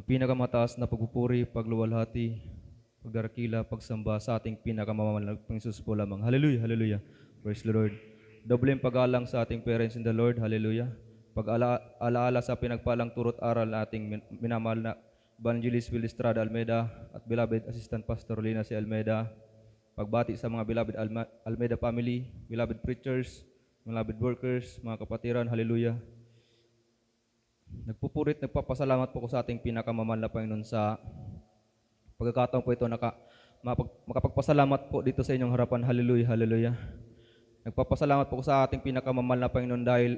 pinakamataas na pagpupuri, pagluwalhati, pagdarakila, pagsamba sa ating pinakamamahal na Panginoon po lamang. Hallelujah, hallelujah. Praise the Lord. Doble yung pag-alang sa ating parents in the Lord. Hallelujah. Pag-alaala sa pinagpalang turot aral na ating minamahal na Evangelist Will Estrada Almeida at beloved Assistant Pastor Lina C. Almeida. Pagbati sa mga beloved Almeida family, beloved preachers, beloved workers, mga kapatiran. Hallelujah. Nagpupurit, nagpapasalamat po ko sa ating pinakamamahal na Panginoon sa pagkakataon po ito makapagpasalamat po dito sa inyong harapan. Hallelujah, hallelujah. Nagpapasalamat po ko sa ating pinakamamahal na Panginoon dahil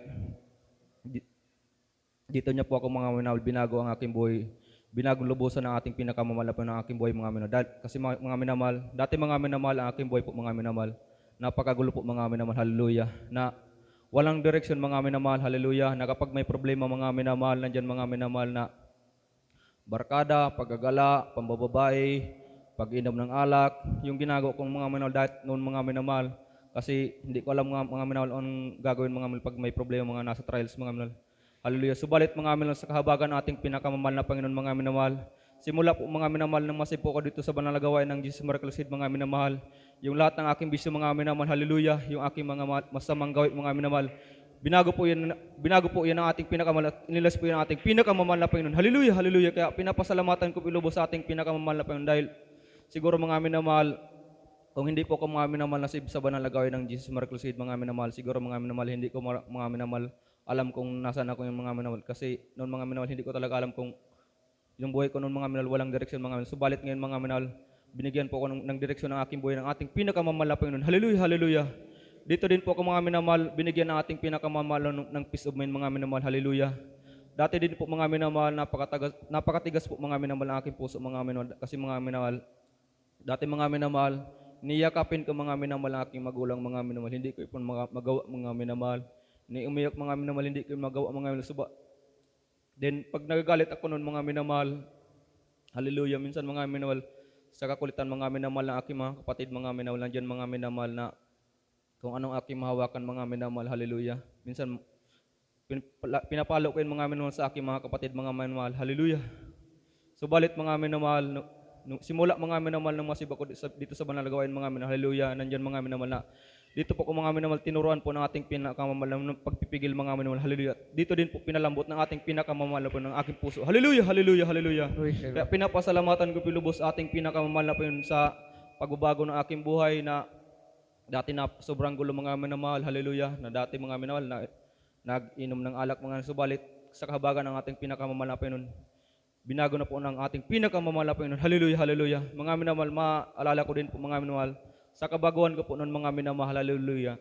dito niya po ako mga minahal, binago ang aking buhay. Binagong lubusan ang ating pinakamamahal na Panginoon ang aking buhay mga minahal. Kasi mga minamahal, dati mga minamahal ang aking buhay po mga minamahal. Napakagulo po mga minamahal, hallelujah. Na walang direksyon mga minamahal, hallelujah, na kapag may problema mga minamahal, nandyan mga minamahal na barkada, paggagala, pambababae, pag-inom ng alak, yung ginagawa kong mga minamahal dahil noon mga minamahal, kasi hindi ko alam mga minamahal anong gagawin mga minamahal pag may problema mga nasa trials mga minamahal. Hallelujah. Subalit mga minamahal sa kahabagan ng ating pinakamamahal na Panginoon mga minamahal, simula po mga minamahal nang masip po ko dito sa banal na gawain ng Jesus Miracle Seed mga minamahal, yung lahat ng aking bisyo mga minamahal, hallelujah, yung aking mga masamang gawin mga minamahal, binago po yan ng ating pinakamamahal at inilas po yan ng ating pinakamamahal na Panginoon. Hallelujah, hallelujah. Kaya pinapasalamatan ko ilubos sa ating pinakamamahal na Panginoon dahil siguro mga minamahal, kung hindi po ko mga minamahal nasib sa banal na gawain ng Jesus Miracle Seed mga minamahal, siguro mga minamahal hindi ko mga minamahal alam kung nasaan ako yung mga minamahal. Kasi noon mga minamahal hindi ko talaga alam kung yung buhay ko noon mga minamahal walang direksyon mga minamahal. Subalit ngayon mga minamahal, binigyan po ako ng direksyon ng aking buhay ng ating pinakamamahal na Panginoon. Hallelujah, hallelujah. Dito din po ako mga minamahal, binigyan ng ating pinakamamahal ng peace of mind mga minamahal. Hallelujah. Dati din po mga minamahal, napakatigas po mga minamahal ng aking puso mga minamahal. Kasi mga minamahal, dati mga minamahal, niyakapin ko mga minamahal ang aking magulang mga minamahal. Hindi ko ipon magawa mga minamahal. Ni umiyak mga minamahal, hindi ko magawa mga minamahal. Then pag nagagalit ako noon mga minamahal, hallelujah, minsan mga minamahal, sa kakulitan mga minamahal ng aking mga kapatid mga minamahal, nandiyan mga minamahal na kung anong aking mahawakan mga minamahal, hallelujah. Minsan pinapalo ko yung mga minamahal sa aking mga kapatid mga minamahal, hallelujah. Subalit mga minamahal, simula mga minamahal nang masib ako dito sa banal na gawain mga minamahal, hallelujah, nandiyan mga minamahal na dito po ko mga minamahal, tinuruan po ng ating pinakamamahal ng pagpipigil mga minamahal, hallelujah. Dito din po pinalambot ng ating pinakamamahal po ng aking puso, hallelujah, hallelujah, hallelujah. Kaya pinapasalamatan ko pilubos ating pinakamamahal na po yun sa pagbabago ng aking buhay na dati na sobrang gulo mga minamahal, hallelujah, na dati mga minamahal na nag-inom ng alak mga subalit sa kahabagan ng ating pinakamamahal na po yun, binago na po ng ating pinakamamahal na po yun, hallelujah, hallelujah. Mga minamahal, maalala ko din po mga minamahal, sa kabaguhan ko po noon mga minamahal, hallelujah.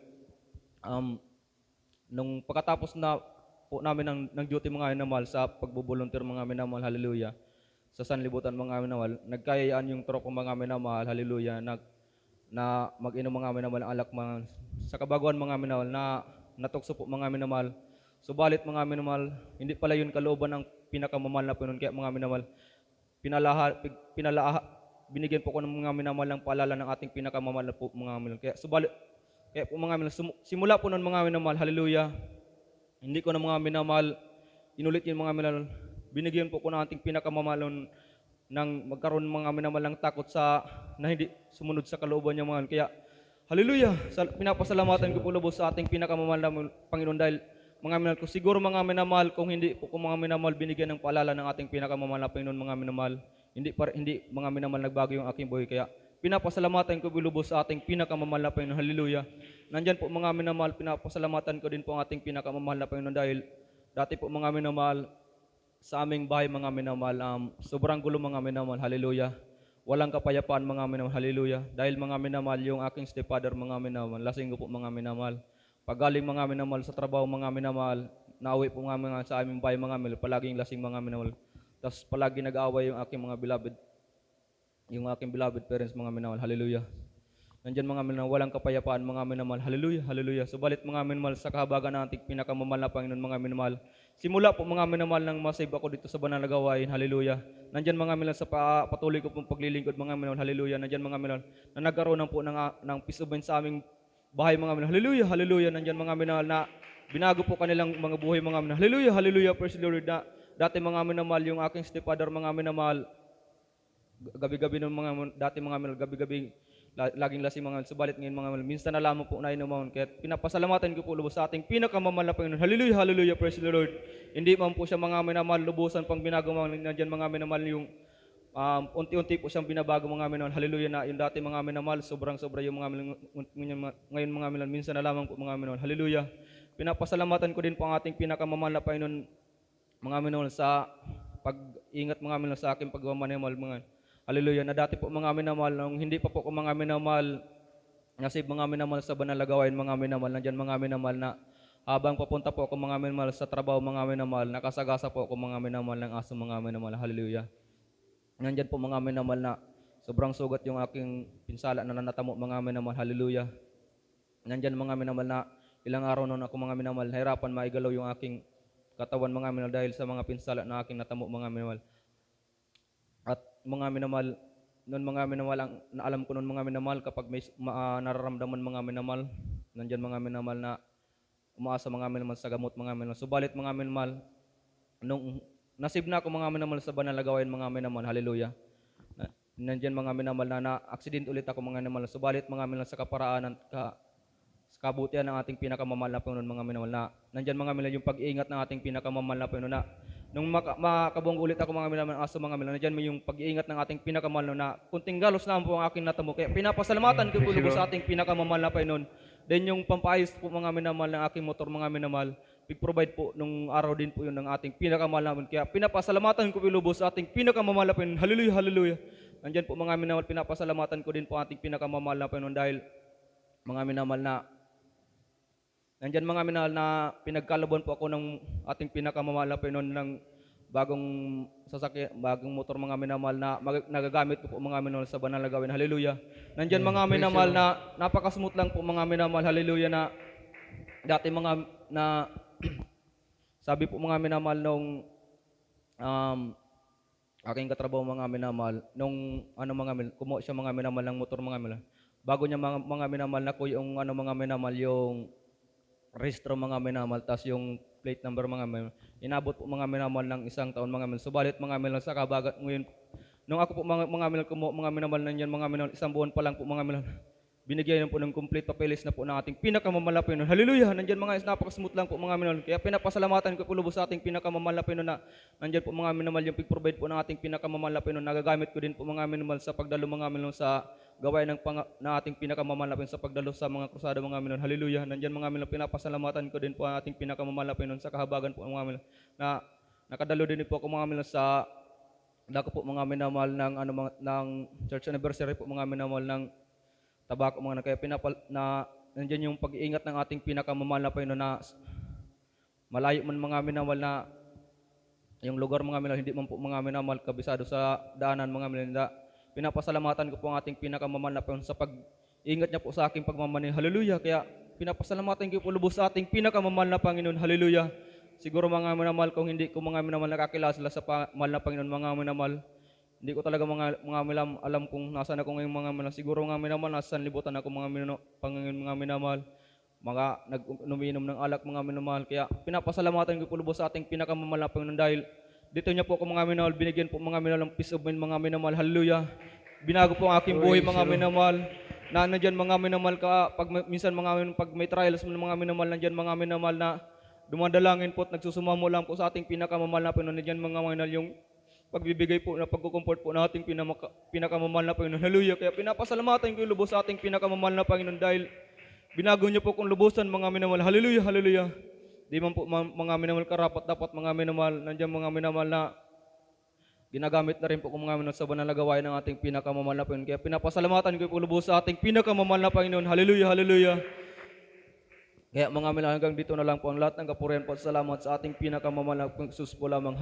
Nung pagkatapos na po namin ng duty mga minamahal sa pagbo-volunteer mga minamahal, hallelujah, sa sanlibutan mga minamahal, nagkayayaan yung tropa mga minamahal, hallelujah, na mag-inom mga minamahal ng alak mga, sa kabaguhan mga minamahal na natukso po mga minamahal. Subalit mga minamahal, hindi pala yun kalooban ng pinakamamahal na Panginoon. Kaya mga minamahal, binigyan po ko ng mga minamahal ng paalala ng ating pinakamamahal na po mga minamahal. Kaya po mga minamahal, simula po ng mga minamahal, hallelujah, hindi ko na mga minamahal, inulit yung mga minamahal, binigyan po ko ng ating pinakamamahal nang magkaroon mga minamahal ng takot na hindi sumunod sa kalooban niya mga. Kaya hallelujah, pinapasalamatan ko po lubos sa ating pinakamamahal na Panginoon dahil mga minamahal ko, siguro mga minamahal, kung hindi po ko mga minamahal binigyan ng paalala ng ating pinakamamahal na Panginoon mga minamahal, hindi mga minamahal nagbago yung aking buhay. Kaya pinapasalamatan ko bilubos sa ating pinakamamahal na Panginoon, hallelujah. Nandyan po mga minamahal, pinapasalamatan ko din po ang ating pinakamamahal na Panginoon dahil dati po mga minamahal, sa aming bahay mga minamahal, sobrang gulo mga minamahal, hallelujah. Walang kapayapaan mga minamahal, hallelujah. Dahil mga minamahal, yung aking stepfather mga minamahal, lasing ko po mga minamahal. Pagaling mga minamahal sa trabaho mga minamahal, nauwi po mga minamahal sa aming bahay mga minamahal, palaging lasing mga minamahal. Tapos palagi nag-aaway yung aking beloved parents mga minamahal, hallelujah. Nandyan mga minamahal, walang kapayapaan mga minamahal, hallelujah, hallelujah. Subalit mga minamahal, sa kahabagan ng ating pinakamamahal na Panginoon mga minamahal, simula po mga minamahal nang masave ako dito sa banal na gawain, hallelujah. Nandyan mga minamahal sa patuloy ko pong paglilingkod mga minamahal, hallelujah. Nandyan mga minamahal na nagkaroon po ng peace of mind sa aming bahay mga minamahal, hallelujah, hallelujah. Nandyan mga minamahal na binago po kanilang mga buhay mga minamahal, hallelujah, hallelujah, praise the Lord, na dati mga minamahal, yung aking stepfather mga minamahal, gabi-gabi ng dati mga minamahal, gabi-gabi laging lasing mga minamahal. Subalit ngayon mga minamahal, minsan na lamang po nainuman. Kaya pinapasalamatan ko po lubos sa ating pinakamamahal na Panginoon. Hallelujah, hallelujah, praise the Lord. Hindi man po siya mga minamahal, lubusan pang binagawa nandiyan mga minamahal yung unti-unti po siyang binabago mga minamahal. Hallelujah na yung dati mga minamahal, sobrang-sobra yung mga minamahal, ngayon mga minamahal, minsan na lamang po mga minamahal. Hallelujah. Pinapasalamatan ko din po ang ating pinakamamahal na Panginoon mga minamahal sa pag-ingat mga minamahal sa aking pagmamahal mga. Hallelujah. Na dati po mga minamahal, nung hindi pa po ko mga minamahal, nasib mga minamahal sa banal na gawain mga minamahal, nandiyan mga minamahal na habang papunta po ako mga minamahal sa trabaho mga minamahal, nakasagasa po ako mga minamahal ng aso mga minamahal. Hallelujah. Nandiyan po mga minamahal na sobrang sugat yung aking pinsala na natamo mga minamahal. Hallelujah. Nandiyan mga minamahal na ilang araw noon ako mga minamahal, nahirapan maigalaw yung aking katawan mga minamahal dahil sa mga pinsala na aking natamo mga minamahal. At mga minamahal, noon mga minamahal, ang naalam ko noon mga minamahal, kapag may nararamdaman mga minamahal, nandiyan mga minamahal na umaasa mga minamahal sa gamot mga minamahal. Subalit mga minamahal, nung nasib na ako mga minamahal sa banal na gawain mga minamahal, hallelujah. Nandiyan mga minamahal na accident ulit ako mga minamahal. Subalit mga minamahal sa kaparaanan, sa kabutihan ng ating pinakamamahal na Panginoon mga minamahal na nandiyan mga minamahal yung pag-iingat ng ating pinakamamahal na Panginoon na nung makabong ulit ako mga minamahal, aso mga minamahal, nandiyan mo yung pag-iingat ng ating pinakamamahal na kunting galos na po ang aking natamo. Kaya pinapasalamatan ko po lubos sa ating pinakamamahal na Panginoon. Then yung pampaayos po mga minamahal ng aking motor mga minamahal, pig-provide po nung araw din po yun ng ating pinakamamahal na Panginoon. Kaya pinapasalamatan ko po lubos sa ating pinakamamahal na Panginoon. Hallelujah, hallelujah. Nandiyan po mga minamahal, pinapasalamatan ko din po ating pinakamamahal na Panginoon dahil mga minamahal na nandiyan mga minamahal na pinagkalaban po ako ng ating pinakamamahal na Panginoon ng bagong sasakyan, bagong motor mga minamahal na nagagamit ko po mga minamahal sa banal na gawin. Hallelujah. Nandiyan mga minamahal na napakasmooth lang po mga minamahal. Hallelujah na dati mga na sabi po mga minamahal nung aking katrabaho mga minamahal, nung kumuha siya mga minamahal ng motor mga minamahal. Bago niya mga minamahal na ko yung mga minamahal yung registro mga minamahal, tas yung plate number mga minamahal. Inabot po mga minamahal ng isang taon mga minamahal. Subalit mga minamahal sa kabagat ngayon, nung ako po mga minamahal kumuha mga minamahal nandiyan mga minamahal, isang buwan pa lang po mga minamahal. Binigyan po ng complete papeles na po ng ating pinakamamahal na Panginoon. Hallelujah! Nandiyan mga napaka-smooth lang po mga minamahal. Kaya pinapasalamatan ko po lubos sa ating pinakamamahal na Panginoon na nandiyan po mga minamahal yung pig-provide po ng ating pinakamamahal na Panginoon. Nagagamit ko din po mga minamahal sa pagdalo mga minamahal sa gawain ng ating pinakamamahal na Panginoon sa pagdalo sa mga krusada mga minamahal. Hallelujah! Nandiyan mga minamahal, pinapasalamatan ko din po ang ating pinakamamahal na Panginoon sa kahabagan po mga minamahal na nakadalo din po ako mga minamahal sa dako po mga minamahal ng ng church anniversary po mga minamahal ng tabako mga kaya nandiyan yung pag-iingat ng ating pinakamamahal na Panginoon na malayo man mga minamahal na yung lugar mga minamahal, hindi man po mga minamahal kabisado sa daanan mga minamahal. Pinapasalamatan ko po ang ating pinakamamahal na Panginoon sa pag-iingat niya po sa aking pagmamahal. Hallelujah. Kaya pinapasalamatan ko po lubos sa ating pinakamamahal na Panginoon. Hallelujah. Siguro mga minamahal, kung hindi ko mga minamahal nakakilala sila sa mahal na Panginoon mga minamahal, hindi ko talaga mga minamahal alam kung nasaan ako ngayong mga minamahal. Siguro mga minamahal, nasa libutan ako mga minamahal, mga nag-uminom ng alak mga minamahal. Kaya pinapasalamatan ko po lubos sa ating pinakamamahal na Panginoon dahil dito niya po ako mga minamahal, binigyan po mga minamahal ng peace of mind mga minamahal. Hallelujah. Binago po ang aking buhay mga minamahal. Na nandiyan mga minamahal ka, minsan pag may trials mga minamahal, nandiyan mga minamahal na dumadalangin po at nagsusumamo lang po sa ating pinakamamahal na Panginoon. Nandiyan mga minamahal yung pagbibigay po na pagkukomfort po nating pinakamamahal na Panginoon. Hallelujah. Kaya pinapasalamatan ko yung lubos sa ating pinakamamahal na Panginoon dahil binago niyo po kung lubusan mga minamahal. Hallelujah, hallelujah. Di man po mga minamahal karapat dapat mga minamahal. Nandiyan mga minamahal na ginagamit na rin po kung mga minamahal sa banal na gawain ng ating pinakamamahal na Panginoon. Kaya pinapasalamatan ko yung lubos sa ating pinakamamahal na Panginoon. Hallelujah, hallelujah. Kaya mga minamahal, hanggang dito na lang po ang lahat ng kapurihan po at salamat sa ating pinakamamahal na Panginoon po lamang.